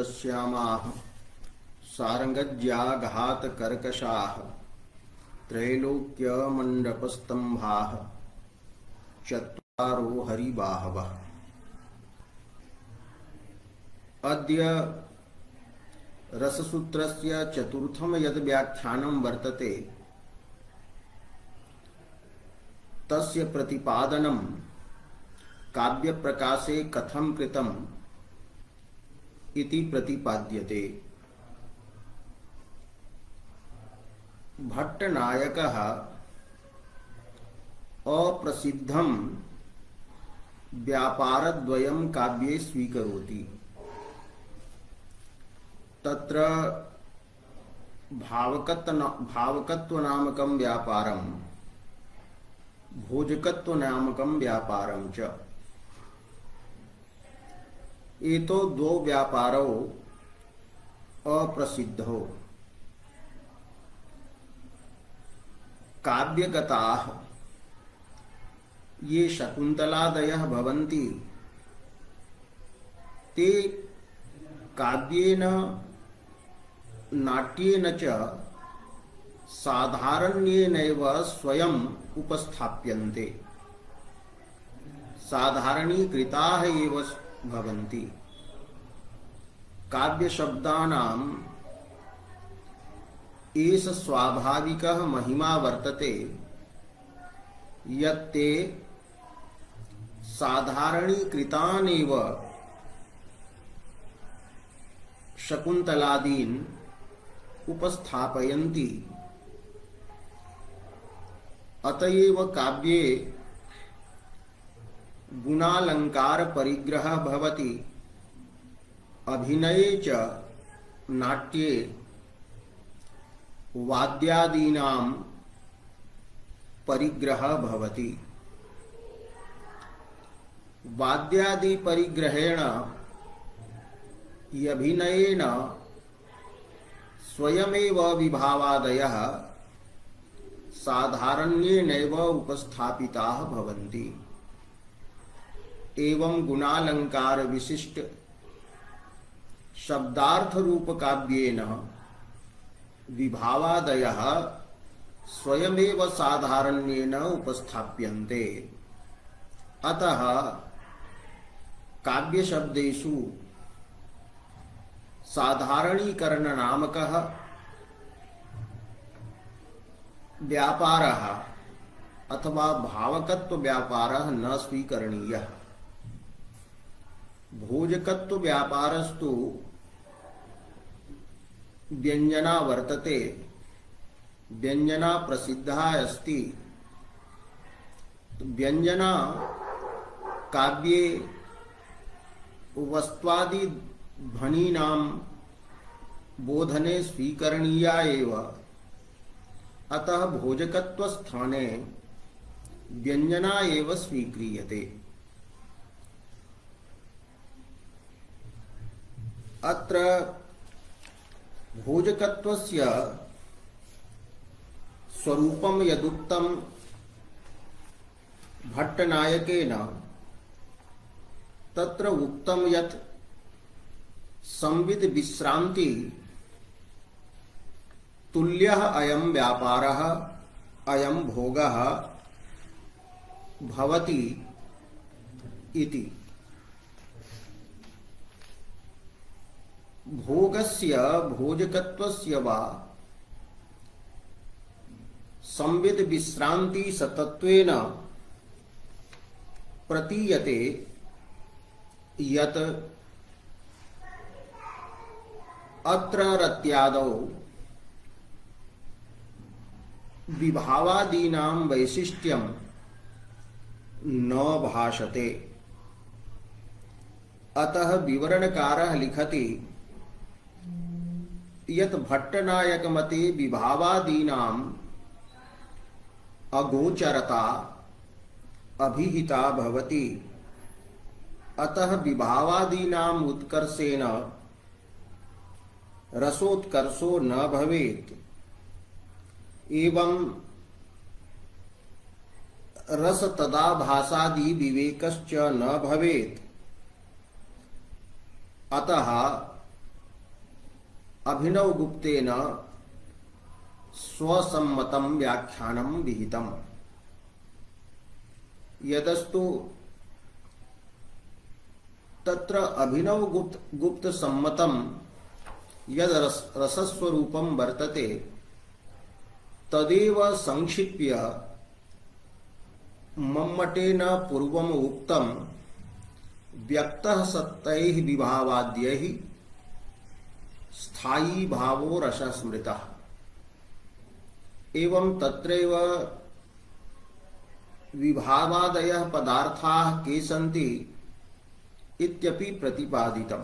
श्यामाः सारंगज्याघातकर्कशाः त्रैलोक्यमण्डपस्तम्भाः चत्वारो हरिबाहवः। अद्य रससूत्रस्य चतुर्थम यद् व्याख्यानं वर्तते तस्य प्रतिपादनं काव्यप्रकाशे कथं कृतम् इति प्रतिपाद्यते। भट्टनायकः अप्रसिद्धं व्यापारद्वयं काव्ये स्वीकरोति। तत्र भावकत्वनामकं व्यापारं भोजकत्वनामकं व्यापारं च। एतो द्वौ व्यापारौ अप्रसिद्धौ। काव्यगताः ये शकुन्तलादयः भवन्ति ते काव्येन नाट्येन च साधारण्येनैव स्वयं उपस्थाप्यन्ते, साधारणीकृताः एव भवन्ति। काव्यशब्दानाम् एष स्वाभाविकः महिमा वर्तते यत्ते साधारणीकृतानेव शकुन्तलादीन् उपस्थापयन्ति। अतएव काव्ये गुणालंकार परिग्रहः भवति, अभिनये च नाट्ये वाद्यादीनां परिग्रहः भवति। वाद्यादि परिग्रहेण अभिनयेन स्वयमेव विभावादयः साधारण्येनैव उपस्थापिताः भवन्ति। एवं गुणालंकार विशिष्ट शब्दार्थ रूप काव्येन विभावादयः स्वयमेव साधारण्येन उपस्थाप्यन्ते। अतः काव्यशब्देषु साधारणीकरण नामकः व्यापारः अथवा भावकत्व व्यापारः न स्वीकरणीयः। भोजकत्व व्यापारस्तु व्यंजना वर्तते, व्यंजना प्रसिद्धा अस्ति। व्यंजना काव्ये वस्त्वादि ध्वनीनां बोधने स्वीकरणीया एव। अतः भोजकत्वस्थाने व्यंजना एव स्वीक्रियते। अत्र भोजकत्वस्य स्वरूपं यदुक्तं भट्टनायकेन तत्र उक्तं यत् संविद विश्रांति तुल्यः अयं व्यापारः अयं भोगः भवति इति। भोगस्य भोजकत्वस्य वा संविद विश्रांति सतत्वेन प्रतीयते यत् अत्र रत्यादौ विभावादीनां वैशिष्ट्यं न भाषते। अतः विवरणकारः लिखति यत् भट्टनायकमते विभावादीनाम् अगोचरता अभिहिता भवति। अतः विभावादीनाम् उत्कर्षेण रसोत्कर्षो न भवेत्। एवं रस तदाभासादि विवेकश्च न भवेत्। अतः अभिनवगुप्तेन स्वसम्मतं व्याख्यानं विहितम्। यदस्तु तत्र अभिनवगुप्त सम्मतं यद रसस्वरूपं वर्तते तदेव संक्षिप्य मम्मटेन पूर्वम् उक्तं व्यक्तः सत्तैः विभावाद्यैः स्थायी भावो रसस्मृतः। एवं तत्रैव विभावादयः पदार्थाः के सन्ति इत्यपि प्रतिपादितम्।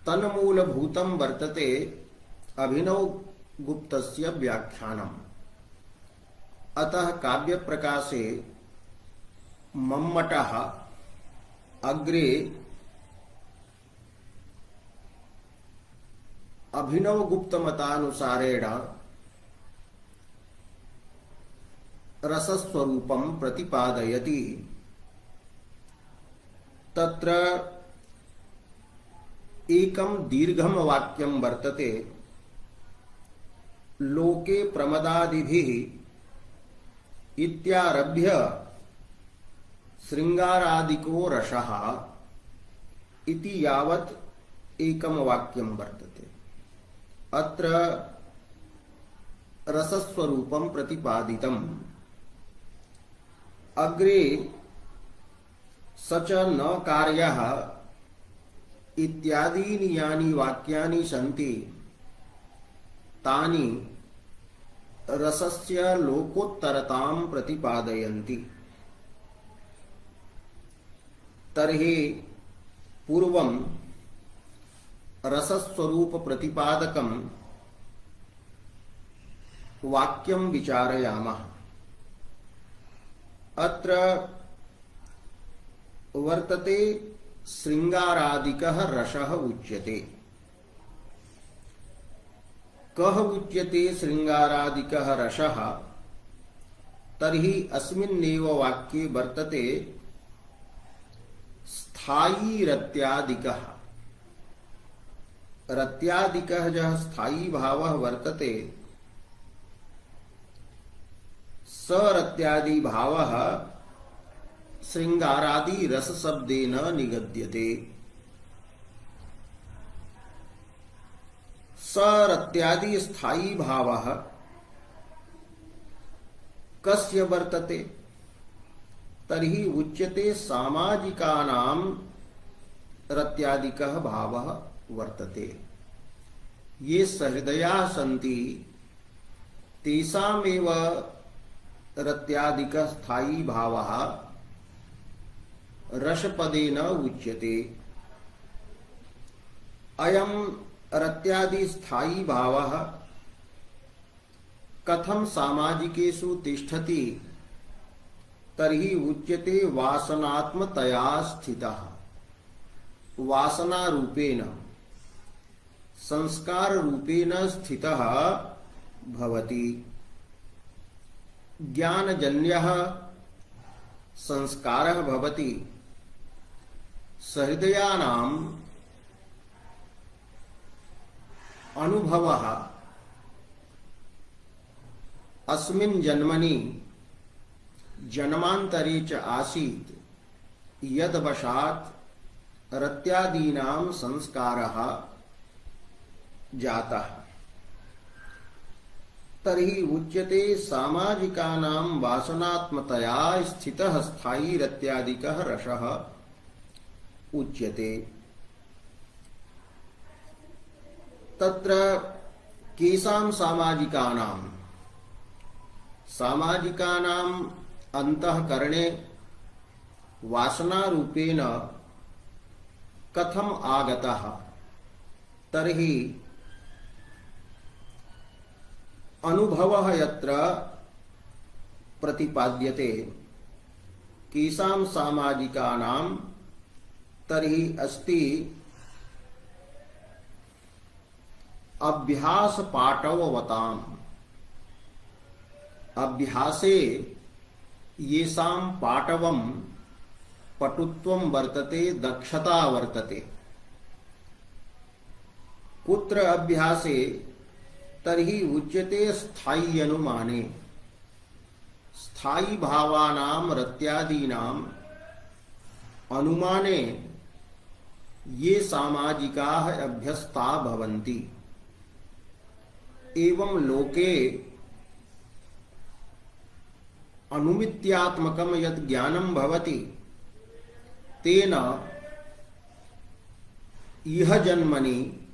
तन्मूलभूतं वर्तते अभिनवगुप्तस्य व्याख्यानम्। अतः काव्यप्रकाशे मम्मटः अग्रे अभिनवगुप्तमतानुसारेण रसस्वरूपं प्रतिपादयति। तत्र एकं दीर्घं वाक्यं वर्तते, लोके प्रमदादिभिः इत्यारभ्य श्रृंगारादिको रसः इति यावत् एकं वाक्यं वर्तते। अत्र रसस्वरूपं प्रतिपादितम्। अग्रे स च न कार्यः इत्यादीनि यानि वाक्यानि सन्ति तानि रसस्य लोकोत्तरतां प्रतिपादयन्ति। तर्हि पूर्वं रसस्वरूप प्रतिपादकं वाक्यं विचारयामः। अत्र वर्तते श्रृंगारादिकः रसः उच्यते। कः उच्यते श्रृंगारादिकः रसः? तर्हि अस्मिन्नेव वाक्ये वर्तते स्थायी रत्यादिकः। रत्यादिकः यः स्थायी भावः वर्तते स रत्यादि भावः श्रृंगारादि रस शब्देन निगद्यते। स रत्यादि स्थायी भावः कस्य वर्तते? तर्हि उच्यते सामाजिकानां रत्यादिकः भावः वर्तते। ये सहृदयाः सन्ति तेषामेव रत्यादिकः स्थायी भावः रसपदेन उच्यते। अयं रत्यादि स्थायी भावः कथं सामाजिकेषु तिष्ठति? तर्हि उच्यते वासनात्मतया स्थितः। वासना रूपेण संस्कार रूपेण स्थितः भवति। ज्ञानजन्यः संस्कारः भवति। सहृदयानाम् अनुभवः अस्मिन् जन्मनि जन्मान्तरे च आसीत् यद्वशात् रत्यादीनां संस्कारः जातः। तर्हि उच्यते सामाजिकानां वासनात्मतया स्थितः स्थायी रत्यादिकः रसः उच्यते। तत्र केषां सामाजिकानां? सामाजिकानां अंतःकरणे वासना रूपेण कथम आगतः? तर्हि अनुभवः यत्र प्रतिपाद्यते केषां सामाजिकानां, तर्हि अस्ति अभ्यास पाटववताम्। अभ्यासे येषां पाटवं पटुत्वं वर्तते, दक्षता वर्तते, कुत्र अभ्यासे तर्हि उच्यते स्थायी अनुमाने। स्थायी भावानां रत्यादीनां अनुमाने ये सामाजिकाः अभ्यस्ता भवन्ति। एवं लोके अनुमित्यात्मकं यत् ज्ञानं भवति तेन इह जन्मनि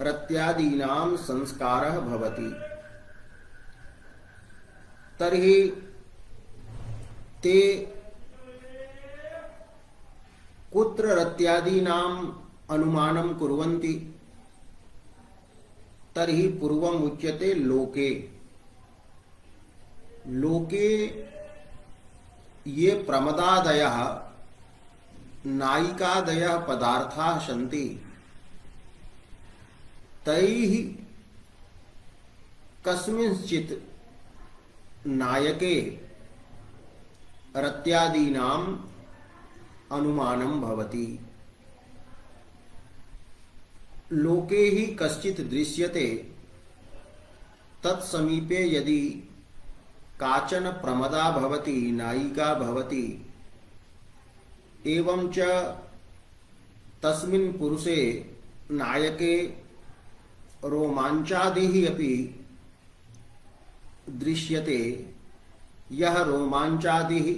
रत्यादीनां संस्कारः भवति। तर्हि ते कुत्र रत्यादीनाम् अनुमानं कुर्वन्ति? तर्हि पूर्वम् उच्यते लोके। लोके ये प्रमदादयः नायिकादयः पदार्थाः सन्ति तैः कस्मिंश्चित् नायके रत्यादीनाम् अनुमानं भवति। लोके हि कश्चित् दृश्यते तत्समीपे यदि काचन प्रमदा भवति, नायिका भवति, एवं च तस्मिन् पुरुषे नायके रोमांचादिः अपि दृश्यते, यः रोमांचादिः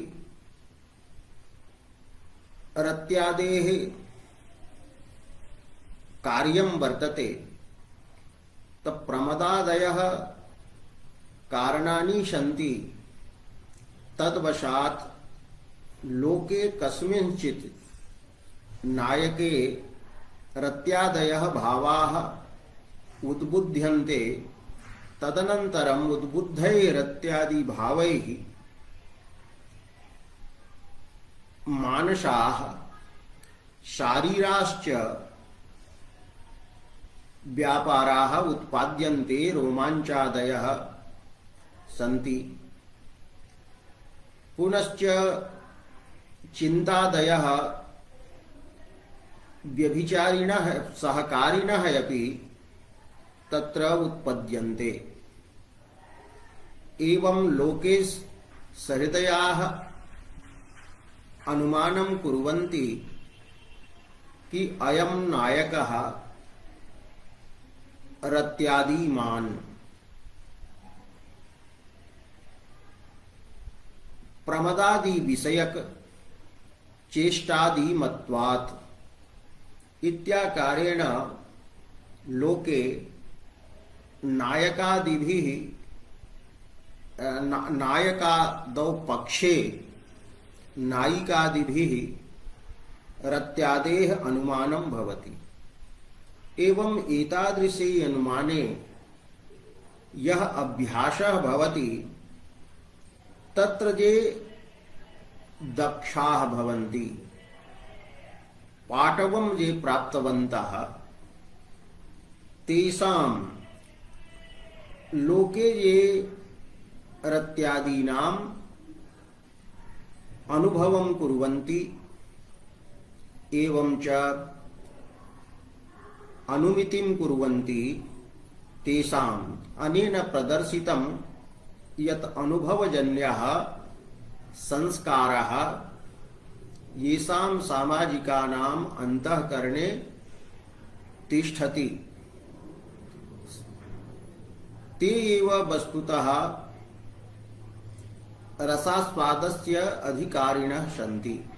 रत्यादेः कार्यं वर्तते, तत्प्रमदादयः कारणानि सन्ति। तद्वशात् लोके कस्मिंश्चित् नायके रत्यादयः भावाः उद्बुध्यन्ते। तदनन्तरम् उद्बुद्धैरत्यादि भावैः मानसाः शारीराश्च व्यापाराः उत्पाद्यन्ते, रोमांचादयः सन्ति। पुनश्च चिन्तादयः व्यभिचारिणः सहकारिणः अपि तत्र उत्पद्यन्ते। एवं लोके सहृदयाः अनुमानं कुर्वन्ति कि अयं नायकः रत्यादिमान्। प्रमदादि विषयक चेष्टादि मत्वात् इत्याकारेण लोके नायकादिभिः नायकादौ पक्षे नायिकादिभिः रत्यादेः अनुमानं भवति। एवं एतादृशे अनुमाने यः अभ्यासः भवति तत्र ये दक्षाः भवन्ति, पाटवं ये प्राप्तवन्तः, तेषां लोके ये रत्यादीनाम् अनुभवं कुर्वन्ति, एवं च अनुमितिं कुर्वन्ति, तेषाम् अनेन प्रदर्शितं यत् अनुभवजन्यः संस्कारः येषां सामाजिकानाम् अंतःकरणे तिष्ठति, ते एव वस्तुतः रसास्वादस्य अधिकारिणः सन्ति।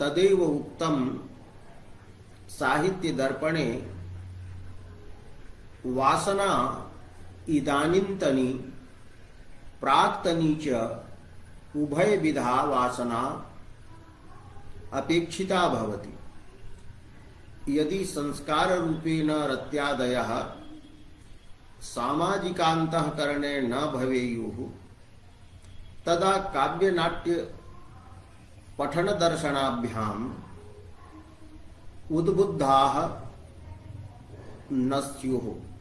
तदेव उक्तं साहित्य दर्पणे, वासना इदानीन्तनी प्राक्तनी च उभय विधा वासना अपेक्षिता भवति। यदि संस्कार रूपेण रत्यादयः सामाजिकान्तःकरणे न भवेयुः तदा काव्यनाट्य पठन दर्शनाभ्याम उद्बुद्धाः न स्युः।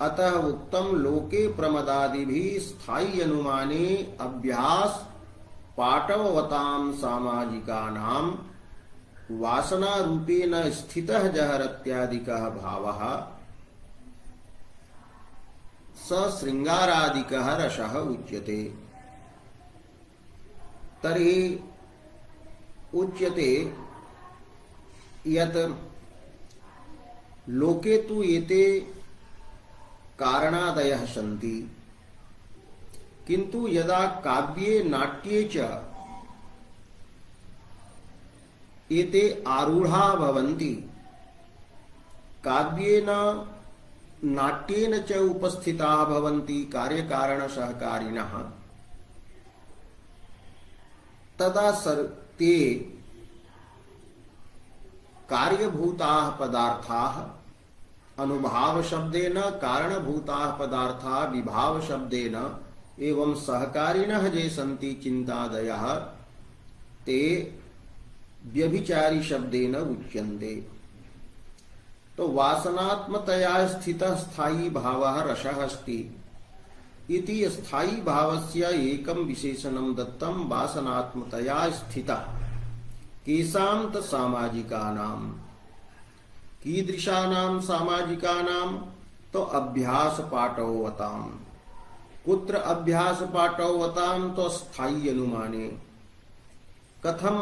अतः उक्तं लोके प्रमदादिभिः स्थायी अनुमाने अभ्यास पाटवतां सामाजिकानां वासना रूपेण स्थितः जहरत्यादिकः भावः स श्रृंगारादिकः रसः उच्यते। तर्हि उच्यते यत् लोके तु एते कारणादयः सन्ति, किन्तु यदा काव्ये नाट्ये च एते आरूढ़ा भवन्ति, काव्येन नाट्येन च उपस्थिताः भवन्ति कार्यकारण सहकारिणः, तदा ते कार्यभूताः पदार्थाः अनुभाव शब्देन, कारणभूताः पदार्थाः विभाव शब्देन एवं सहकारिणः ये सन्ति चिन्तादयः ते व्यभिचारी शब्देन उच्यन्ते। तो वासनात्मतया स्थितः स्थायी भावः रसः अस्ति इति स्थायी भावस्य एकं विशेषणं दत्तं वासनात्मतया स्थितः। केषां च सामाजिकानां, कीदृशानां सामाजिकानां, तो अभ्यास पाठवतां। कुत्र अभ्यास पाठवतां, तो स्थायी अनुमाने। कथं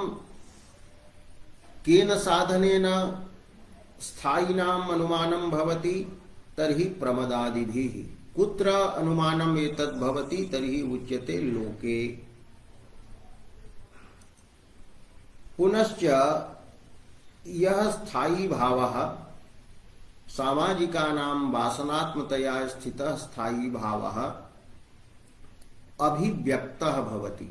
केन साधनेन स्थायिनाम् अनुमानं भवति, तर्हि प्रमदादिभिः। कुत्र अनुमानम् एतद् भवति, तर्हि उच्यते लोके। पुनश्च यः स्थायी भावः सामाजिकानां वासनात्मतया स्थितः स्थायी भावः अभिव्यक्तः भवति।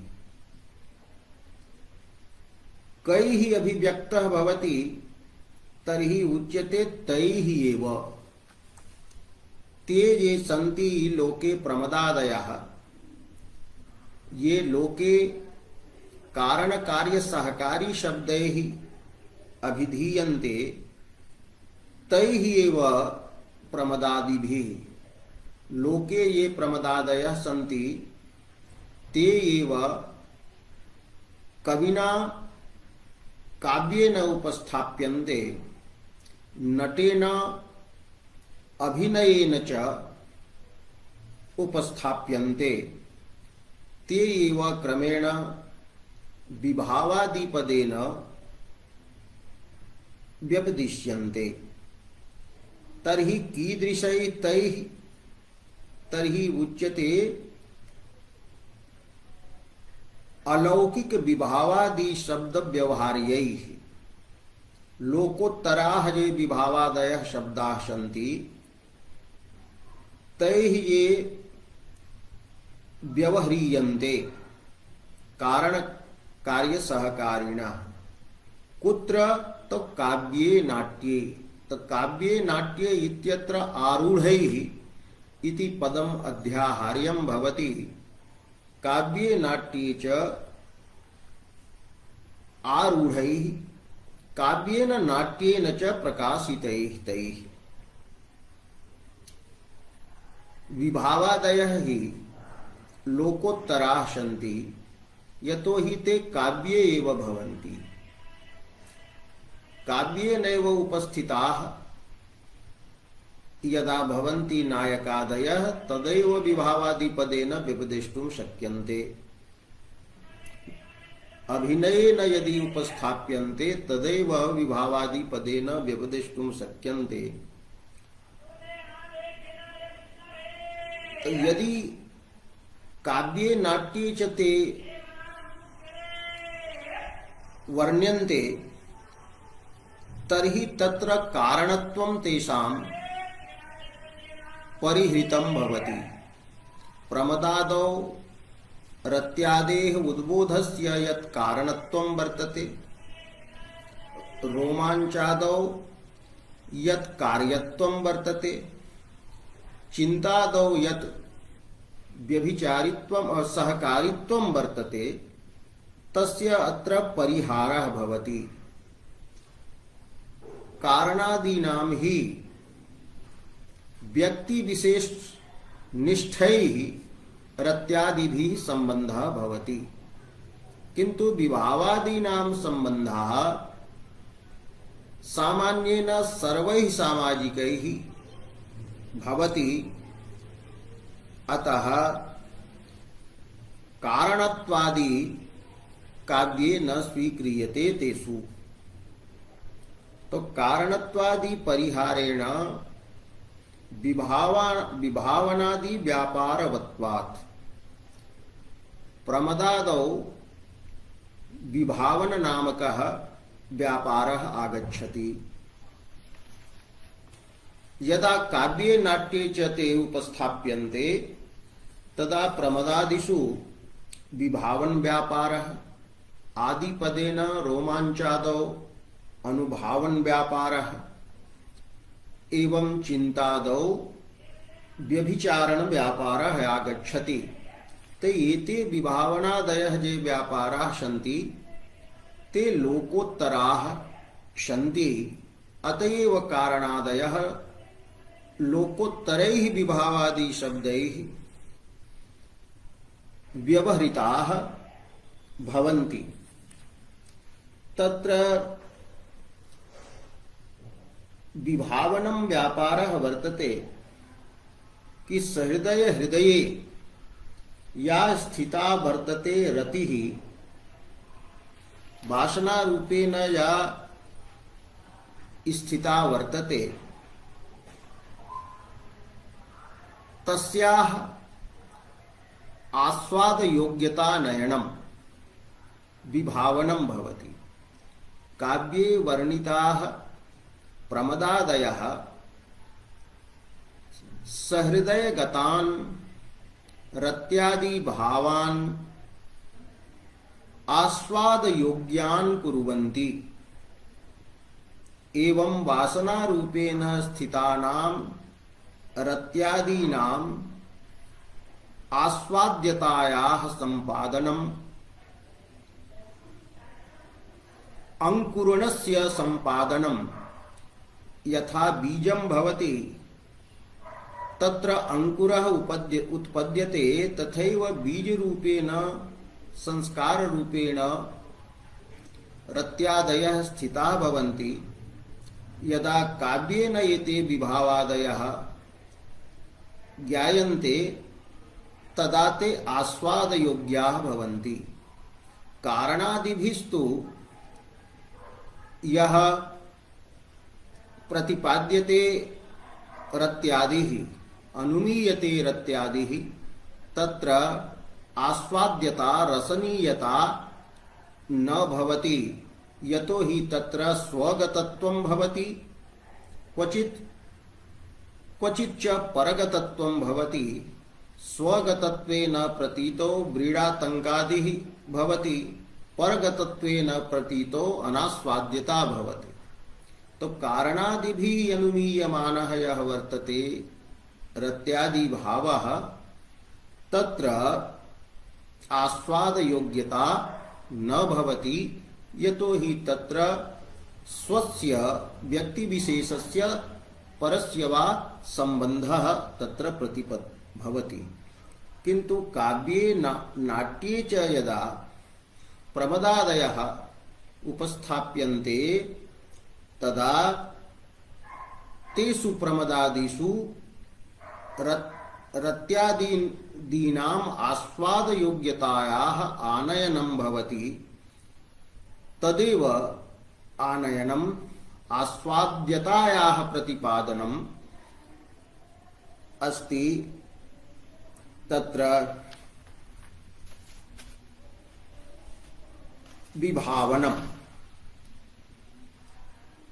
कैः अभिव्यक्तः भवति, तर्हि उच्यते तैः एव। ते ये सन्ति लोके प्रमदादयः, ये लोके कारण कार्य सहकारी शब्दैः अभिधीयन्ते, तैः एव प्रमदादिभिः। लोके ये प्रमदादयः सन्ति ते एव कविना काव्येन उपस्थाप्यन्ते, नटेन अभिनयेन च उपस्थाप्यन्ते। ते एव क्रमेण विभावादिपदेन व्यपदिश्यन्ते। तर्हि कीदृशैः तैः, तर्हि उच्यते अलौकिक विभावादि शब्द व्यवहार्यैः। लोकोत्तराः ये विभावादयः शब्दाः सन्ति, तैः ये व्यवह्रियन्ते कारण कार्य सहकारिणः। कुत्र, तो काव्ये नाट्ये। तो काव्ये नाट्ये इत्यत्र आरूढ़ैः इति पदम् अध्याहार्यं भवति। काव्ये नाट्ये च आरूढ़ैः, काव्येन नाट्येन च प्रकाशितैः तैः। विभावादयः हि लोकोत्तराः सन्ति, यतो हि ते काव्ये एव भवन्ति। काव्येनैव उपस्थिताः यदा भवन्ति नायकादयः, तदैव विभावादिपदेन व्यपदेष्टुं शक्यन्ते। अभिनयेन यदि उपस्थाप्यन्ते, तदैव विभावादिपदेन व्यपदेष्टुं शक्यन्ते। यदि काव्ये नाट्ये च ते वर्ण्यन्ते, तर्हि तत्र कारणत्वं तेषां परिहृतं भवति। प्रमदादौ रत्यादेः उद्बोधस्य यत् कारणत्वं वर्तते, रोमाञ्चादौ यत् कार्यत्वं वर्तते, चिन्तादौ यत् व्यभिचारित्वं सहकारित्वं वर्तते, तस्य अत्र परिहारः भवति। कारणादीनां हि व्यक्ति विशेष निष्ठैः रत्यादिभिः सम्बन्धः भवति, किन्तु विभावादीनां सम्बन्धः सामान्येन सर्वैः सामाजिकैः भवति, अतः कारणत्वादि काव्ये न स्वीक्रियते तेषु। तो कारणत्वादि परिहारेण विभावनादि व्यापारवत्वात् प्रमदादौ विभावन नामकः व्यापारः आगच्छति। यदा काव्ये नाट्ये च ते उपस्थाप्यन्ते तदा प्रमदादिषु विभावन व्यापारः, आदिपदेन रोमांचादौ अनुभावन व्यापारः एवं चिंतादौ व्यभिचारण व्यापारः आगच्छति। ते एते विभावनादयः ये व्यापाराः सन्ति ते लोकोत्तराः सन्ति, अतएव कारणादयः लोकोत्तरैः विभावादि शब्दैः व्यवहृताः भवन्ति। तत्र विभावनं व्यापारः वर्तते कि सहृदय हृदये या स्थिता वर्तते रतिः, वासना रूपेण या स्थिता वर्तते, तस्याः आस्वाद योग्यता नयनम विभावनम भवति। काव्ये वर्णिताः प्रमदादयः सहृदयगतान् रत्यादि भावान् आस्वाद योग्यान् कुर्वन्ति, एवं वासना रूपेण स्थितानां रत्यादीनां आस्वाद्यतायाः संपादनम् अंकुरणस्य संपादनम् यथा बीजं भवति तत्र अंकुरः उत्पद्यते, तथैव बीज रूपेण संस्कार रूपेण रत्यादयः स्थिताः भवन्ति। यदा काव्येन एते विभावादयः ज्ञायन्ते तदा ते आस्वादयोग्याः भवन्ति। कारणादिभिस्तु यः प्रतिपाद्यते रत्यादिः, अनुमीयते रत्यादिः, तत्र आस्वाद्यता रसनीयता न भवति, यतो हि तत्र स्वगतत्वं भवति, क्वचित् च परगतत्वं भवति। स्वगतत्वेन प्रतीतो व्रीडातंकादिः भवति, परगतत्वेन प्रतीतो अनास्वाद्यता भवति। तो कारणादिभिः अनुमीयमानः यः वर्तते रत्यादि भावः, तत्र आस्वाद योग्यता न भवति, यतो हि तत्र स्वस्य व्यक्तिविशेषस्य परस्य वा संबंधः तत्र भवति। किंतु काव्ये नाट्ये च यदा प्रमदादयः उपस्थाप्यन्ते तदा तेषु प्रमदादिषु रत्यादीनाम् आस्वादयोग्यतायाः आनयनं भवति। तदेव आनयनम् आस्वाद्यतायाः प्रतिपादनम् अस्ति। तत्र विभावनम्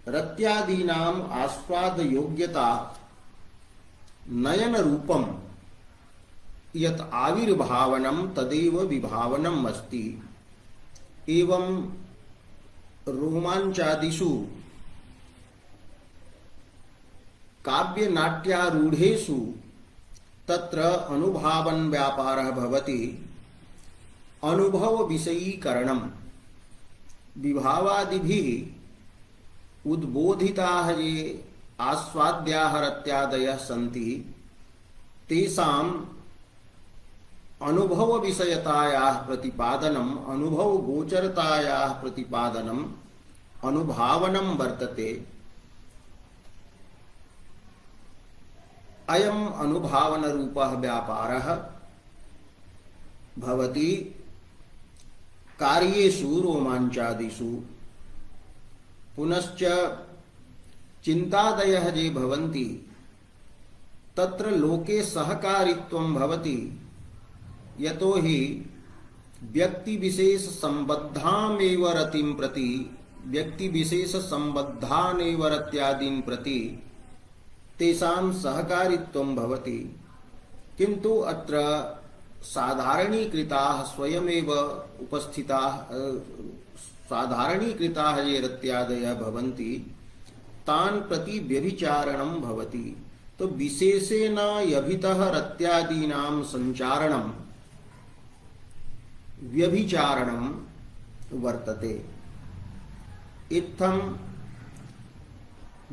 रत्यादीनाम् आस्वाद योग्यता नयन रूपम यत् आविर्भावनम तदेव विभावनम अस्ति। एवं रोमांचादिषु काव्य नाट्यारूढ़ेषु तत्र अनुभावन व्यापारः भवति। अनुभव विषयीकरणम् विभावादिभिः उद्बोधिताः ये आस्वाद्याः रत्यादयः सन्ति तेषाम् अनुभव विषयतायाः प्रतिपादनम्, अनुभव गोचरतायाः प्रतिपादनम् अनुभावनं वर्तते। अयम् अनुभावन रूपः व्यापारः भवति कार्येषु रोमाञ्चादिषु। पुनश्च चिन्तादयः ये भवन्ति तत्र लोके सहकारित्वं भवति। यतो हि व्यक्तिविशेष संबद्धामेव रतिं प्रति, व्यक्तिविशेष संबद्धानेव रत्यादीन् प्रति तेषां सहकारित्वं भवति। किन्तु अत्र साधारणीकृताः स्वयमेव उपस्थिताः साधारणीकृताः ये रत्यादयः भवन्ति तान् प्रति व्यभिचारणं भवति। तो विशेषेण यभितः रत्यादीनां संचारणं व्यभिचारणं वर्तते। इत्थं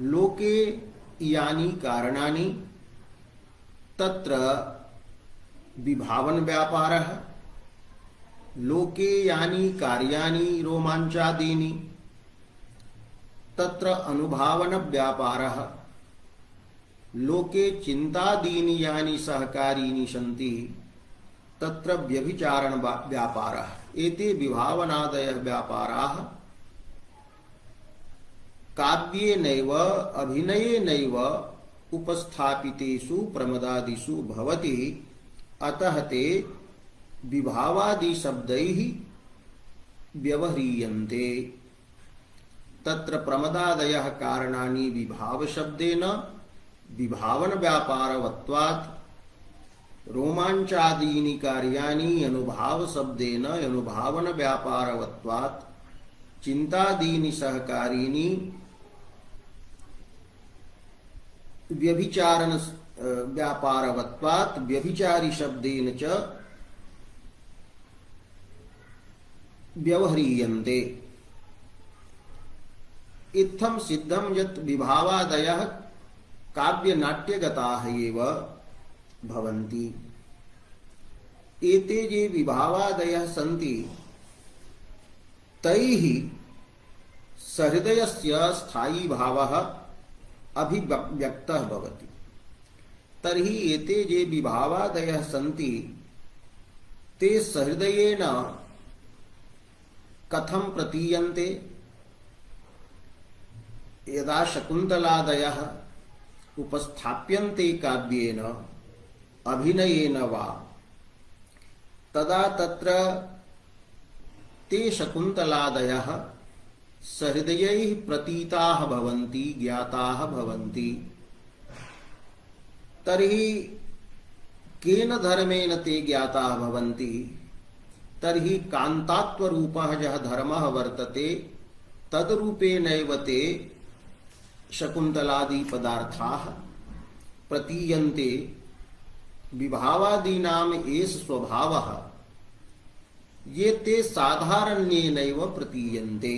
लोके यानि कारणानि तत्र विभावन व्यापारः, लोके यानि कार्याणि रोमाञ्चादीनि तत्र अनुभावन व्यापारः, लोके चिन्तादीनि यानि सहकारीणि सन्ति तत्र व्यभिचारण व्यापारः। एते विभावनादयः व्यापाराः काव्येनैव अभिनयेनैव उपस्थापितेषु प्रमदादिषु भवति। अतः ते विभावादि शब्दैः व्यवह्रियन्ते। तत्र प्रमदादयः कारणानि विभाव शब्देन विभावन व्यापारवत्वात्, रोमाञ्चादीनि कार्याणि अनुभाव शब्देन अनुभावन व्यापारवत्वात्, चिन्तादीनि सहकारीणि व्यभिचारण व्यापारवत्वात् व्यभिचारी शब्देन च व्यवह्रियन्ते। इत्थं सिद्धं यत् विभावादयः काव्यनाट्यगताः एव भवन्ति। एते ये विभावादयः सन्ति तैः सहृदयस्य स्थायी भावः अभिव्यक्तः भवति। तर्हि एते ये विभावादयः सन्ति ते सहृदयेन कथं प्रतीयन्ते? यदा शकुन्तलादयः उपस्थाप्यन्ते काव्येन अभिनयेन वा, तदा तत्र ते शकुन्तलादयः सहृदयैः प्रतीताः भवन्ति, ज्ञाताः भवन्ति। तर्हि केन धर्मेण ते ज्ञाताः भवन्ति? तर्हि कान्तात्वरूपः यः धर्मः वर्तते तद्रूपेणैव ते शकुन्तलादि पदार्थाः प्रतीयन्ते। विभावादीनाम् एष स्वभावः, ये ते साधारण्येनैव प्रतीयन्ते।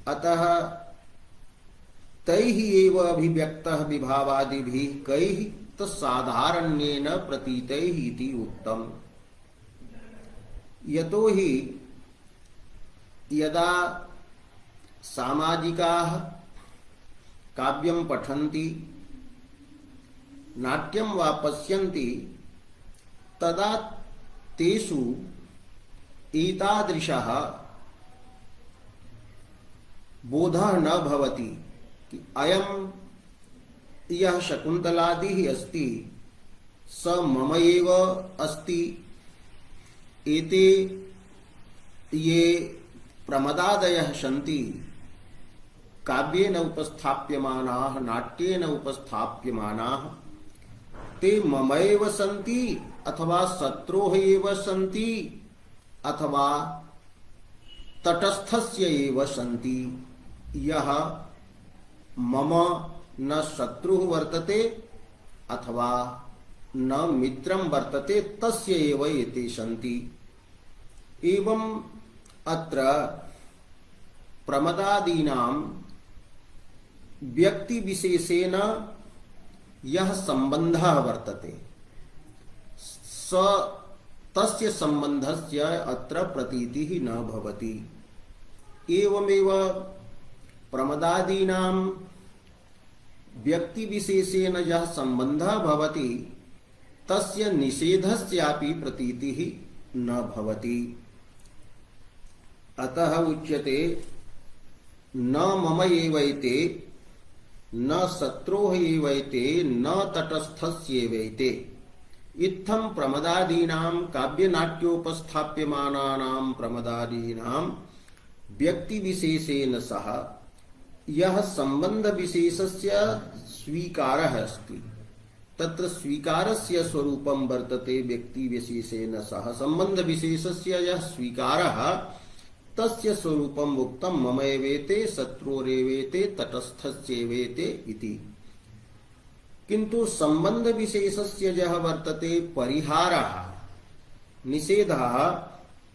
अतः तैः एव अभिव्यक्तः विभावादिभिः कैः तत्साधारण्येन प्रतीतैः इति उक्तम्। यतो हि यदा सामाजिकाः काव्यं पठन्ति, नाट्यं वा पश्यन्ति, तदा तेषु एतादृशः बोधः न भवति कि अयं यः शकुन्तलादिः अस्ति स मम एव अस्ति। एते ये प्रमदादयः सन्ति काव्येन उपस्थाप्यमानाः, नाट्येन उपस्थाप्यमानाः, ते ममैव सन्ति अथवा शत्रोः एव सन्ति अथवा तटस्थस्य एव सन्ति। यः मम न शत्रुः वर्तते अथवा न मित्रं वर्तते तस्य एव एते सन्ति। एवं अत्र प्रमदादीनां व्यक्ति विशेषेण यः संबंधः वर्तते स तस्य संबंधस्य अत्र प्रतीतिः न भवति। एवमेव प्रमदादीनां व्यक्तिविशेषेण यः सम्बन्धः भवति तस्य निषेधस्यापि प्रतीतिः न भवति। अतः उच्यते न मम एवैते न शत्रोः एवैते न तटस्थस्येवैते। इत्थं प्रमदादीनां काव्यनाट्योपस्थाप्यमानानां प्रमदादीनां व्यक्तिविशेषेण सह यः सम्बन्धविशेषस्य स्वीकारः अस्ति तत्र स्वीकारस्य स्वरूपं वर्तते व्यक्तिविशेषेण सह सम्बन्धविशेषस्य यः स्वीकारः तस्य स्वरूपम् उक्तं मम एवेते शत्रोरेवेते तटस्थस्येवेते इति। किन्तु सम्बन्धविशेषस्य यः वर्तते परिहारः निषेधः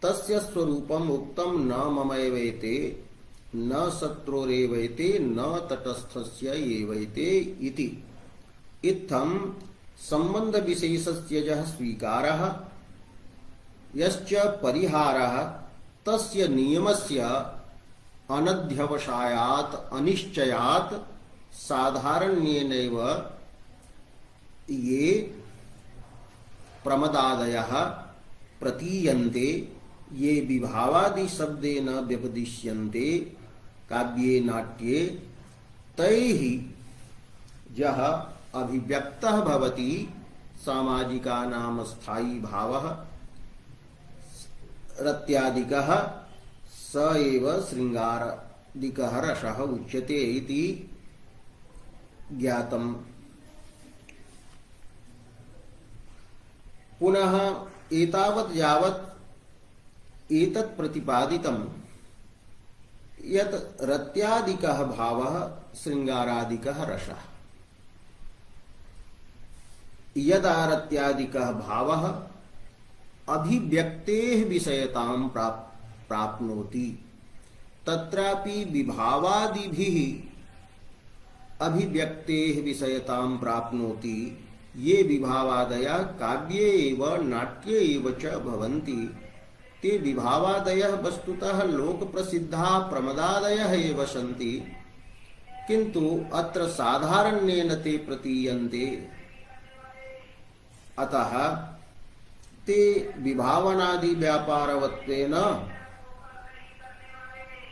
तस्य स्वरूपम् उक्तं न मम एवेते न शत्रोरेवेते न तटस्थस्य एवैते इति। इत्थं सम्बन्धविशेषस्य यः स्वीकारः यश्च परिहारः तस्य नियमस्य अनध्यवसायात् अनिश्चयात् साधारण्येनैव ये प्रमदादयः प्रतीयन्ते ये विभावादि शब्देन व्यपदिश्यन्ते काव्ये नाट्ये तैः यः अभिव्यक्तः भवति सामाजिकानां स्थायी भावः रत्यादिकः स एव शृङ्गारादिकः रसः उच्यते इति ज्ञातम्। पुनः एतावत् यावत् एतत् प्रतिपादितं यत् रत्यादिकः भावः शृङ्गारादिकः रसः। यदा रत्यादिकः भावः अभिव्यक्तेः विषयतां प्राप्नोति तत्रापि विभावादिभिः अभिव्यक्तेः विषयतां प्राप्नोति। ये विभावादयः काव्ये एव नाट्ये एव च भवन्ति ते विभावादयः वस्तुतः लोकप्रसिद्धाः प्रमदादयः एव सन्ति, किन्तु अत्र साधारण्येन ते प्रतीयन्ते। अतः ते विभावनादि व्यापारवत्वेन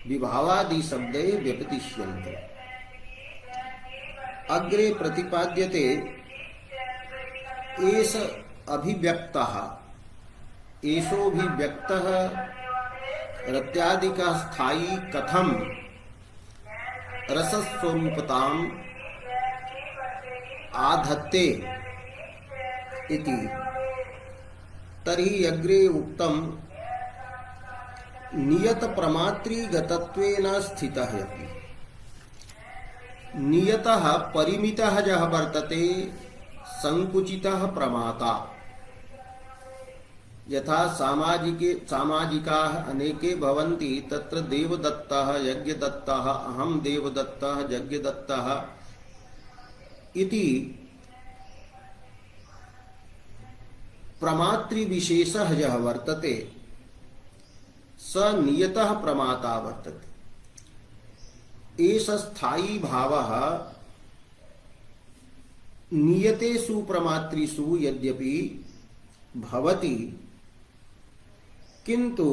विभावादि शब्दे व्यपतिष्यन्ते। अग्रे प्रतिपाद्यते एष अभिव्यक्तः एषोऽभिव्यक्तः रत्यादिकः स्थायी कथं रसस्वरूपताम् आधत्ते इति। तर्हि अग्रे उक्तं नियत प्रमात्रीगतत्वेन स्थितः अपि। नियतः परिमितः यः वर्तते संकुचितः प्रमाता। यथा सामाजिकाः अनेके भवन्ति तत्र देवदत्तः यज्ञदत्तः अहं देवदत्तः यज्ञदत्तः इति प्रमातृविशेषः यः वर्तते स नियतः प्रमाता वर्तते। एष स्थायी भावः नियतेषु प्रमातृषु यद्यपि भवति किन्तु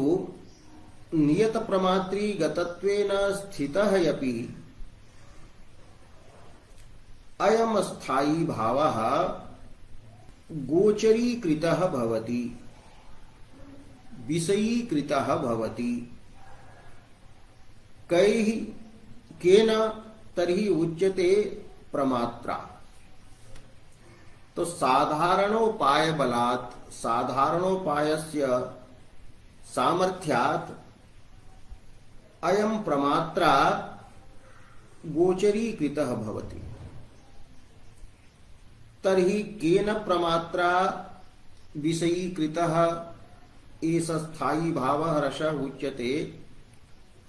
नियत प्रमातृगतत्वेन स्थितः अपि अयं स्थायी भावः गोचरीकृतः भवति विषयीकृतः भवति। केन तर्हि उच्यते प्रमात्रा। तो साधारणोपाय बलात् साधारणोपायस्य सामर्थ्यात् अयं प्रमात्रा गोचरीकृतः भवति। तर्हि केन प्रमात्रा विषयीकृतः एष स्थायी भावः रसः उच्यते।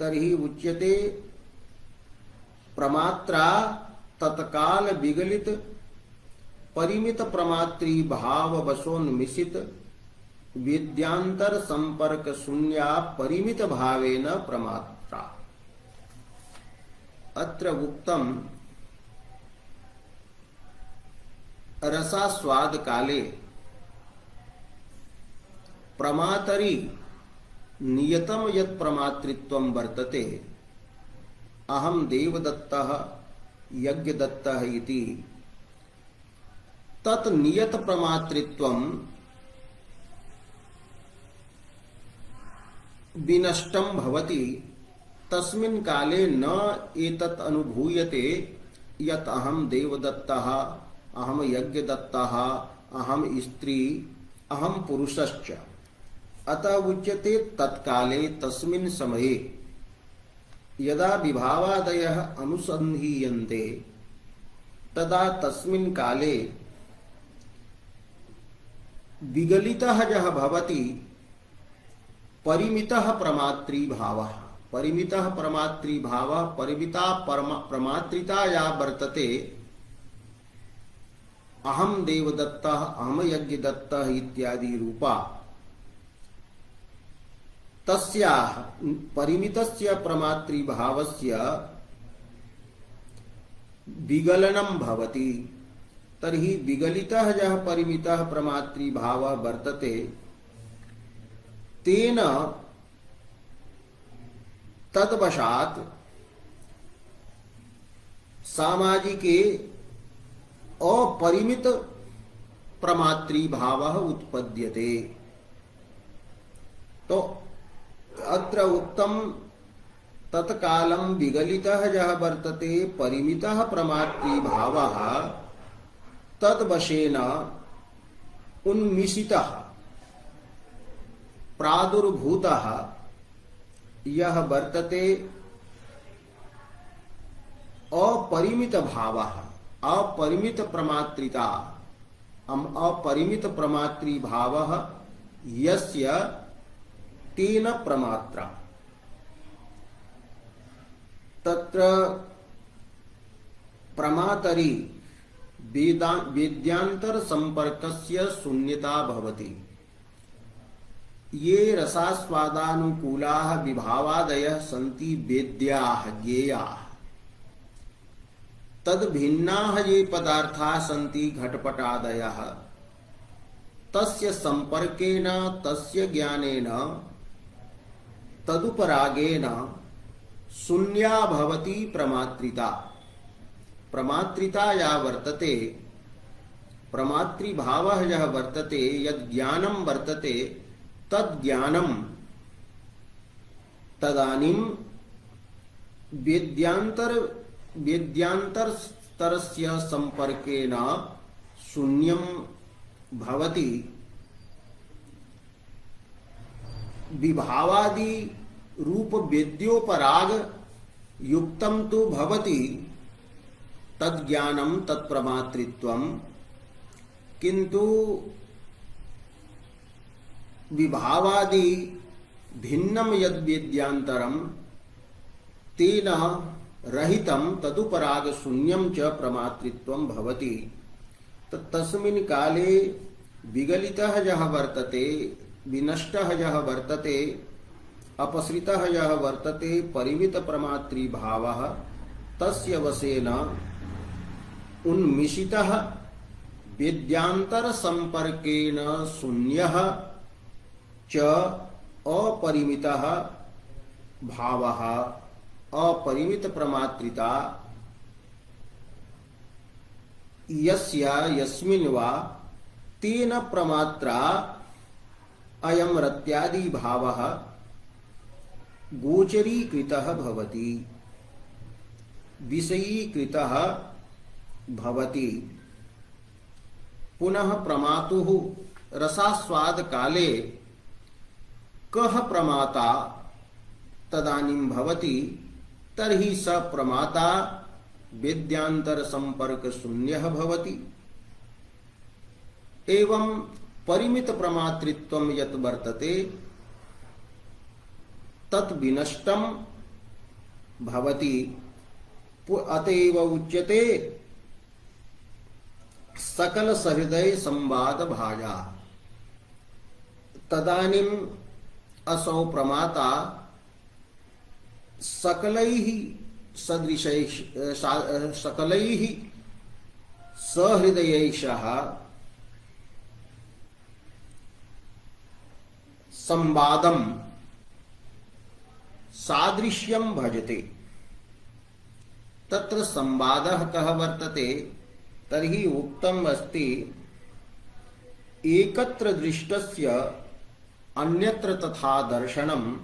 तर्हि उच्यते प्रमात्रा तत्काल विगलित परिमित प्रमात्री भाव वशोन्मिषित विद्यांतर संपर्क शून्या परिमित भावेन प्रमात्रा। अत्र उक्तम रसास्वाद काले प्रमातरि नियतम यत् प्रमातृत्वं वर्तते अहम देवदत्तः यज्ञदत्तः इति तत् नियत प्रमातृत्वं विनष्टं भवति तस्मिन् काले न एतत् अनुभूयते यत् अहम देवदत्तः अहम यज्ञदत्तः अहम स्त्री अहम पुरुषश्च। अतः उच्यते तत्काले तस्मिन् समये यदा विभावादयः अनुसन्धीयन्ते तदा तस्मिन् काले विगलितः यः भवति परिमितः प्रमातृभावः। परिमितः प्रमातृभावः परिमिता प्रमातृता या वर्तते अहम देवदत्तः अहम यज्ञदत्तः इत्यादि रूपा तस्याः परिमितस्य प्रमातृभावस्य विगलनं भवति। तर्हि विगलितः यः परिमितः प्रमातृभावः वर्तते तेन तद्वशात् सामाजिके अपरिमित प्रमातृभावः उत्पद्यते। तो अत्र उक्तं तत्कालं विगलितः यः वर्तते परिमितः प्रमातृभावः तद्वशेन उन्मिषितः प्रादुर्भूतः यः वर्तते अपरिमित भावः अपरिमित प्रमातृता अपरिमित प्रमातृभावः यस्य तेन प्रमात्रा। तत्र प्रमातरि वेद्यांतर संपर्कस्य शून्यता भवति। ये रसास्वादानुकूलाः विभावादयः सन्ति वेद्याः ज्ञेयाः तद्भिन्नाः ये पदार्थाः सन्ति घटपटादयः तस्य संपर्केण तस्य ज्ञानेन तदुपरागेण शून्या भवति प्रमातृता। प्रमातृता या वर्तते प्रमातृभावः यः वर्तते यद् ज्ञानं वर्तते तद्ज्ञानं तदानीं वेद्यांतरस्य संपर्केण शून्यं भवति। विभावादि रूप वेद्योपराग युक्तं तु भवति तद्ज्ञानं तत्प्रमातृत्वं, किन्तु विभावादि भिन्नं यद्वेद्यांतरं तेन रहितं तदुपराग शून्यं च प्रमातृत्वं भवति। तस्मिन् काले विगलितः यः वर्तते विनष्टः यः वर्तते अपसृतः यः वर्तते परिमित प्रमातृभावः तस्य वशेन उन्मिषितः वेद्यांतर संपर्केण शून्यः च अपरिमितः भावः अपरिमित प्रमातृता यस्य यस्मिन् वा तेन प्रमात्रा अयं रत्यादि भावः गोचरीकृतः भवति विषयीकृतः भवति। पुनः प्रमातुः रसास्वाद काले कः प्रमाता तदानीं भवति तर्हि स प्रमाता वेद्यांतर संपर्क शून्यः भवति। एवं परिमित प्रमातृत्वं यत् वर्तते तत् विनष्टं भवति। अतएव उच्यते सकल सहृदय संवाद भाजा। तदानीं असौ प्रमाता सकलैः सदृशैः सकलैः सहृदयैषः संवादं सादृश्यं भजते। तत्र संवादः कः वर्तते तर्हि उक्तम् अस्ति एकत्र दृष्टस्य अन्यत्र तथा दर्शनं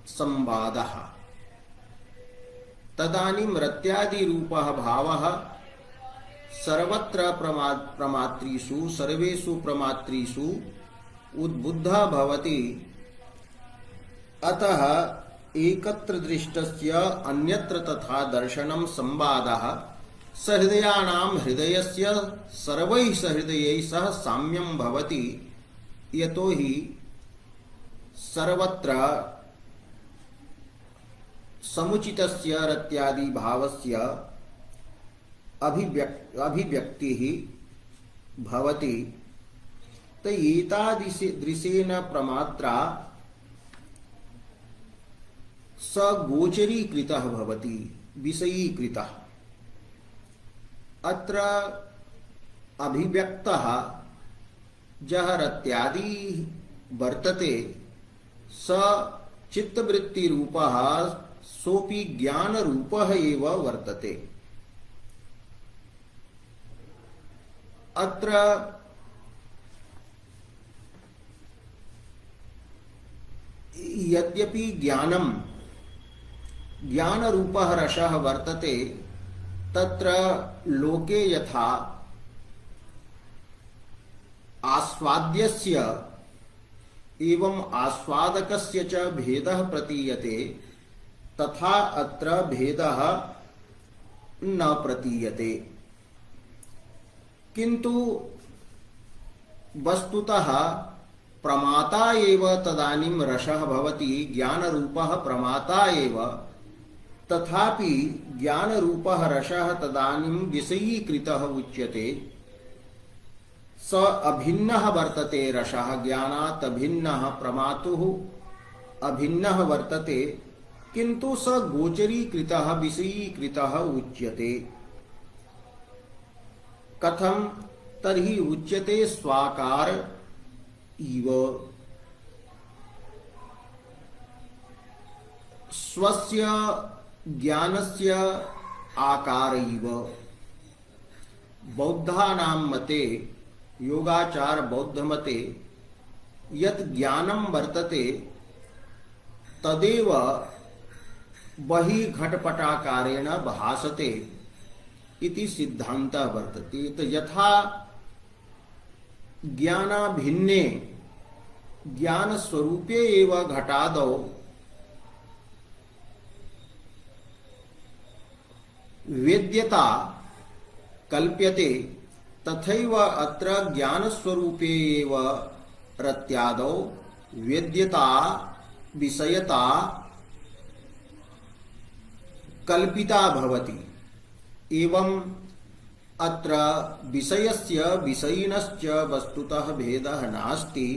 संवादः। तदानीं रत्यादिरूपः भावः सर्वत्र प्रमात्रीषु सर्वेषु प्रमात्रीषु उद्बुद्धः भवति। अतः एकत्र दृष्टस्य अन्यत्र तथा दर्शनं संवादः सहृदयानां हृदयस्य सर्वैः सहृदयैः सह साम्यं भवति। यतो हि सर्वत्र समुचितस्य रत्यादि भावस्य अभिव्यक्तिः भवति। तो एतादृशेन प्रमात्रा सगोचरीकृतः भवति, विषयीकृतः। अत्र अभिव्यक्तः यः रत्यादि वर्तते स चित्तवृत्तिरूपः सोऽपि ज्ञानरूपः एव वर्तते। अत्र यद्यपि ज्ञानरूपः रसः वर्तते, तत्र लोके यथा आस्वाद्यस्य एवं आस्वादकस्य च भेदः प्रतीयते, तथा अत्र भेदः न प्रतीयते। किंतु वस्तुतः प्रमाता एव तदानीं रसः भवति, ज्ञानरूपः प्रमाता एव। तथापि ज्ञानरूपः रसः तदानीं विषयीकृतः उच्यते। स अभिन्नः वर्तते रसः, ज्ञानात् अभिन्नः, प्रमातुः अभिन्नः वर्तते, किंतु स गोचरीकृतः विषयीकृतः उच्यते। कथं तर्हि उच्यते स्वाकार इव। स्वस्य ज्ञानस्य आकार इव। बौद्धानां मते, योगाचार बौद्ध मते यत् ज्ञानं वर्तते तदेव बहिः घटपटाकारेण भासते इति सिद्धान्तः वर्तते। तो यथा ज्ञानाभिन्ने ज्ञानस्वरूपे एव घटादौ वेद्यता कल्प्यते, तथैव अत्र ज्ञानस्वरूपे एव रत्यादौ वेद्यता विषयता कल्पिता भवति। एवं अत्र विषयस्य विषयिणश्च वस्तुतः भेदः नास्ति।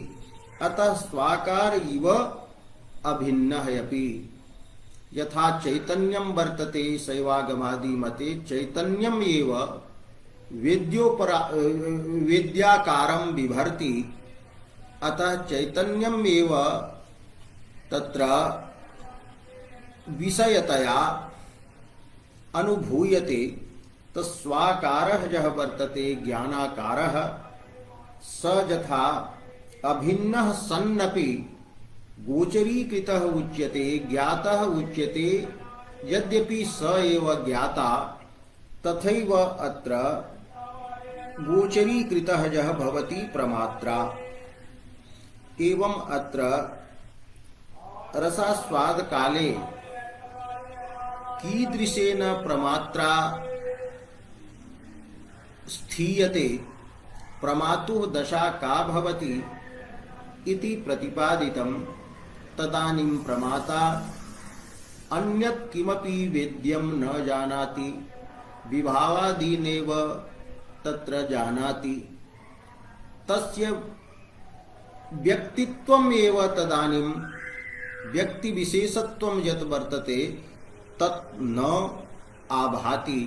अतः स्वाकार इव अभिन्नः अपि। यथा चैतन्यं वर्तते शैवागमादि मते, चैतन्यम् एव वेद्याकारं बिभर्ति। अतः चैतन्यम् एव तत्र विषयतया अनुभूयते। तस्वाकारः यः वर्तते ज्ञानाकारः, स यथा अभिन्नः सन्नपि गोचरीकृतः उच्यते, ज्ञातः उच्यते। यद्यपि स एव ज्ञाता, तथैव अत्र गोचरीकृतः यः भवति प्रमात्रा। एवं अत्र रसास्वाद काले कीदृशेन प्रमात्रा स्थीयते, प्रमातुः दशा का भवति इति प्रतिपादितं। तदानीं प्रमाता अन्यत् किमपि वेद्यं न जानाति, विभावादीनेव तत्र जानाति। तस्य व्यक्तित्वम् एव तदानीं व्यक्तिविशेषत्वं यत् वर्तते तत् न आभाति।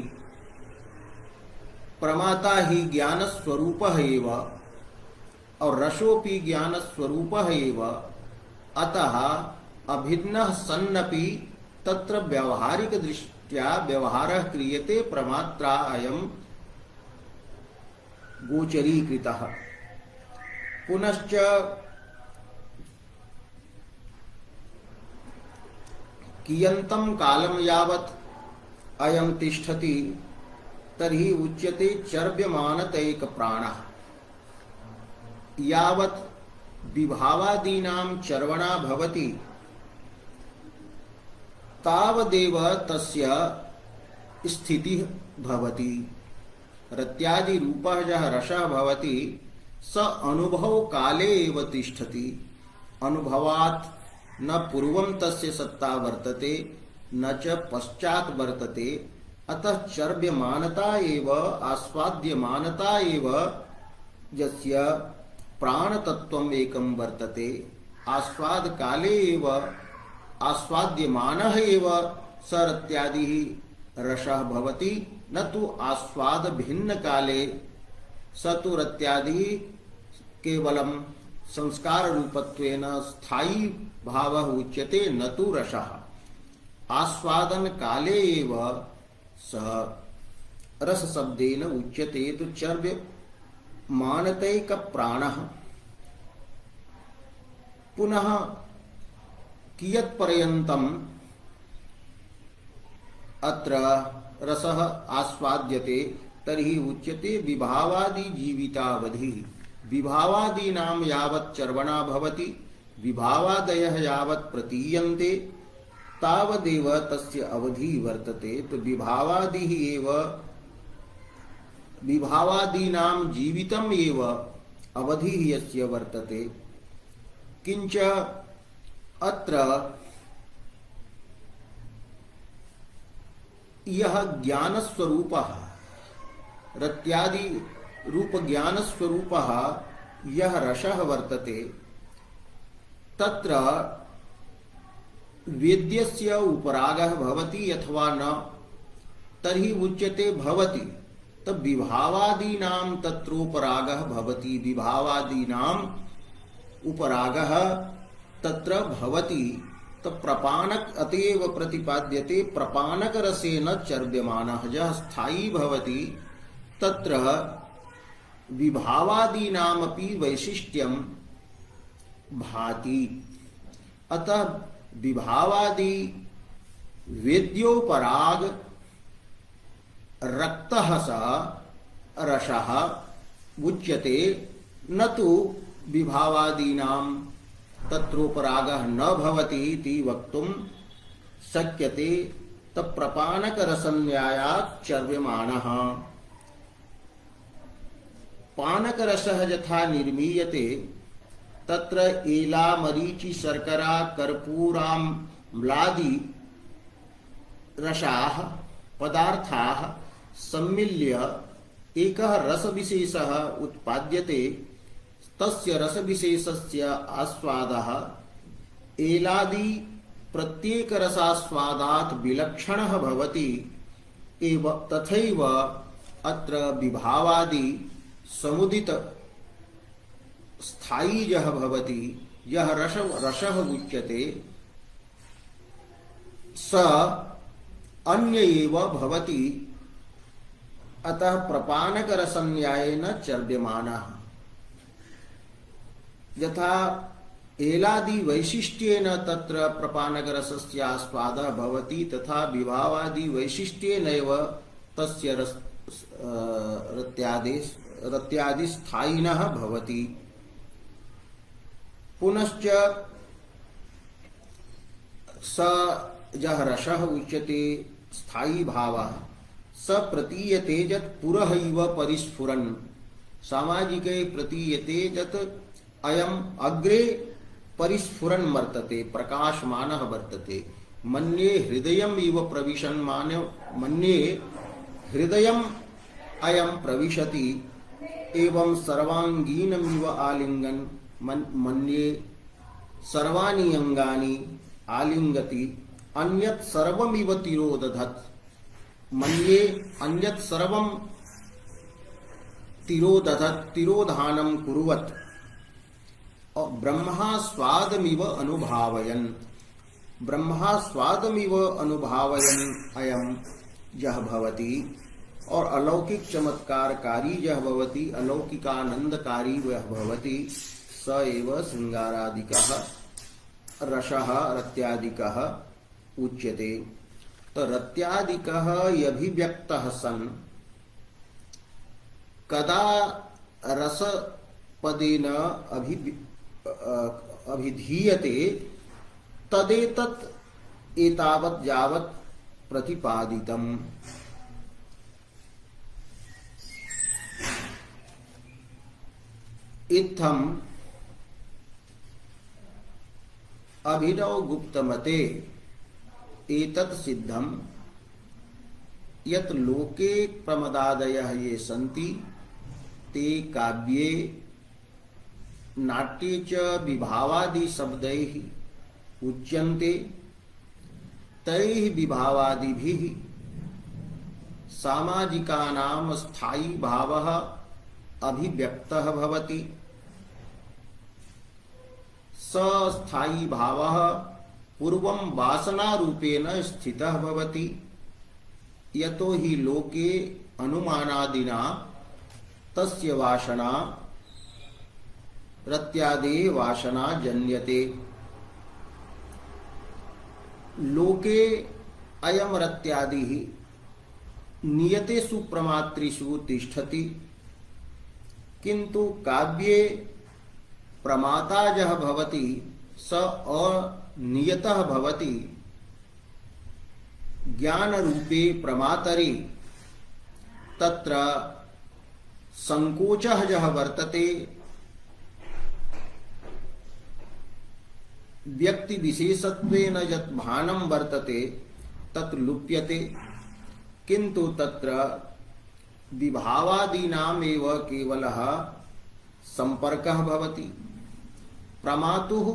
प्रमाता ही ज्ञान स्वरूप एव और रसोपि ज्ञान स्वरूप एव, अतः अभिन्न सन्नपि तत्र व्यावहारिक दृष्ट्या व्यवहारः क्रियते प्रमात्रा अयं गोचरीकृतः। पुनश्च कियन्तं कालं यावत् अयं तिष्ठति तर्हि उच्यते चर्व्यमानतैक प्राणः। यावत् विभावादीनां चर्वणा भवति तावदेव तस्य स्थितिः भवति। रत्यादि रूपः यः रसः भवति स अनुभव काले एव तिष्ठति। अनुभवात् न पूर्वं तस्य सत्ता वर्तते न च पश्चात् वर्तते। अतः चर्व्यमानता एव आस्वाद्यमानता एव यस्य प्राणतत्त्वम् एकं वर्तते। आस्वाद काले एव आस्वाद्यमानः एव स रत्यादिः रसः भवति, न तु आस्वाद भिन्न काले स तु रत्यादिः केवलं संस्कार रूपत्वेन स्थायी भावः उच्यते, न तु रसः। आस्वादन काले एव स रस शब्देन उच्यते तु चर्व्य मानतैक प्राणः। पुनः कियत् पर्यन्तम् अत्र रसः आस्वाद्यते तर्हि उच्यते विभावादि जीवितावधिः। विभावादीनां यावत् चर्वणा भवति, विभावादयः यावत् प्रतीयन्ते तावदेव तस्य अवधि वर्तते। तो विभावादिः एव विभावादीनां जीवितम् एव अवधिः यस्य वर्तते। किंच अत्र यह ज्ञान स्वरूपः रत्यादि रूप ज्ञान स्वरूपः यह रसः वर्तते, तत्र वेद्यस्य उपरागः भवति अथवा न तर्हि उच्यते भवति। तब विभावादीनां तत्रोपरागः भवति। विभावादीनां उपरागः तत्र भवति। तब प्रपाणक अतएव प्रतिपाद्यते प्रपाणक रसेन चर्व्यमानः यः स्थायी भवति तत्र विभावादीनामपि वैशिष्ट्यं भाति। अतः विभावादि वेद्योपराग रक्तः स रसः उच्यते, न तु विभावादीनां तत्रोपरागः न भवति इति वक्तुं शक्यते। तत्प्रपाणक रसन्यायात् चर्व्यमाणः। पानक रसः यथा निर्मीयते तत्र एला मरीचि शर्करा कर्पूराम्लादि रसाः पदार्थाः सम्मिल्य एकः रसविशेषः उत्पाद्यते। तस्य रसविशेषस्य आस्वादः एलादि प्रत्येक रसास्वादात् विलक्षणः भवति। एव तथैव अत्र विभावादि समुदित स्थायी यः भवति यः रसः उच्यते स अन्य एव भवति। अतः प्रपाणक रसन्यायेन चर्व्यमानः। यथा एलादि वैशिष्ट्येन तत्र प्रपाणक रसस्य आस्वादः भवति तथा विभावादि वैशिष्ट्येनैव तस्य रत्यादि स्थायिनः भवति। पुनश्च स यः रसः उच्यते स्थायी भावः स प्रतीयते यत् पुरहैव परिस्फुरन्। सामाजिके प्रतीयते यत् अयम् अग्रे परिस्फुरन् वर्तते प्रकाशमानः वर्तते। मन्ये हृदयम् इव प्रविशन् मन्ये हृदयम् अयं प्रविशति एवं सर्वांगीनमिव आलिंगन् मन्ये सर्वाणि अंगानि आलिंगति। अन्यत् सर्वमिव तिरोदधत्, मन्ये अन्यत् सर्वं तिरोदधत् तिरोधानं कुर्वत्, और ब्रह्मा स्वादमिव अनुभावयन्, ब्रह्मा स्वादमिव अनुभावयन् अयम यह भवति, और अलौकिक चमत्कारकारी यह भवति, अलौकिकानंदकारी वह भवति, स एव श्रृंगारादिकः रसः रत्यादिकः उच्यते। तो रत्यादिकः यभिव्यक्तः सन् कदा रसपदेन अभिधीयते तदेतत् एतावत् यावत् प्रतिपादितम्। इत्थम अभिनव गुप्तमते एतत् सिद्धम यत् लोके प्रमदादयः ये सन्ति ते काव्ये नाट्ये च विभावादि शब्दैः उच्यन्ते, तैः विभावादिभिः सामाजिकानां स्थायी भावः अभिव्यक्तः भवति। स स्थायी भावः पूर्वं वासनारूपेण स्थितः भवति, यतो हि लोके अनुमानादिना तस्य वासना रत्यादे वासना जन्यते। लोके अयम रत्यादिः नियतेषु प्रमात्रिषु तिष्ठति, किंतु काव्ये प्रमाता यः भवति स अनियतः भवति। ज्ञान रूपे प्रमातरि तत्र संकोचः यः वर्तते, व्यक्ति विशेषत्वेन यत् भानं वर्तते तत् लुप्यते, किंतु तत्र विभावादीनामेव केवलः संपर्कः भवति। प्रमातुः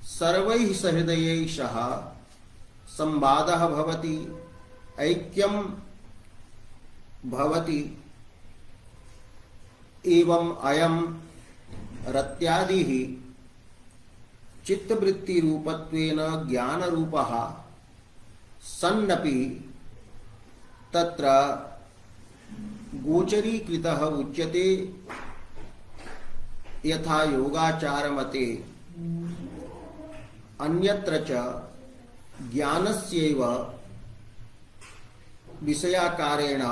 सर्वैः सहृदयैः सह संवादः भवति, ऐक्यं भवति। एवं अयं रत्यादिः चित्तवृत्ति रूपत्वेन ज्ञान रूपः सन्नपि तत्र गोचरीकृतः उच्यते। यथा योगाचार मते अन्यत्र च ज्ञानस्यैव विषयाकारेण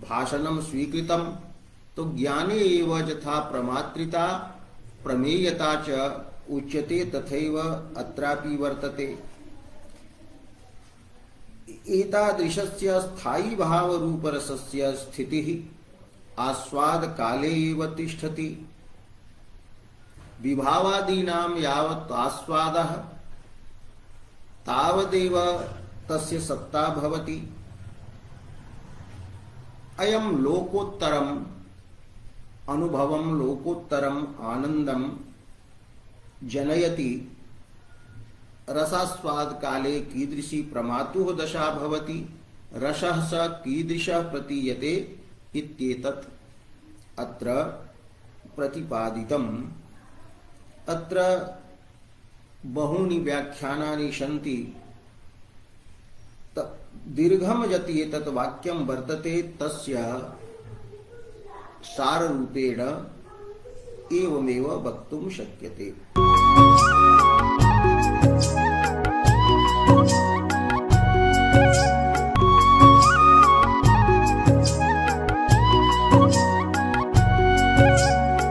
भाषणं स्वीकृतं, तो ज्ञाने एव यथा प्रमात्रिता प्रमेयता च उच्यते तथैव अत्रापि वर्तते। एतादृशस्य स्थायी भाव रूपरसस्य स्थितिः आस्वाद काले एव तिष्ठति। विभावादीनां यावत् आस्वादः तावदेव तस्य सत्ता भवति। अयं लोकोत्तरम् अनुभवं लोकोत्तरम् आनन्दं जनयति। रसास्वाद काले कीदृशी प्रमातुः दशा भवति, रसः स कीदृशः प्रतीयते इत्येतत् अत्र प्रतिपादितम्। अत्र बहूनि व्याख्यानानि सन्ति। दीर्घं यत् एतत् वाक्यं वर्तते तस्य साररूपेण एवमेव वक्तुं शक्यते।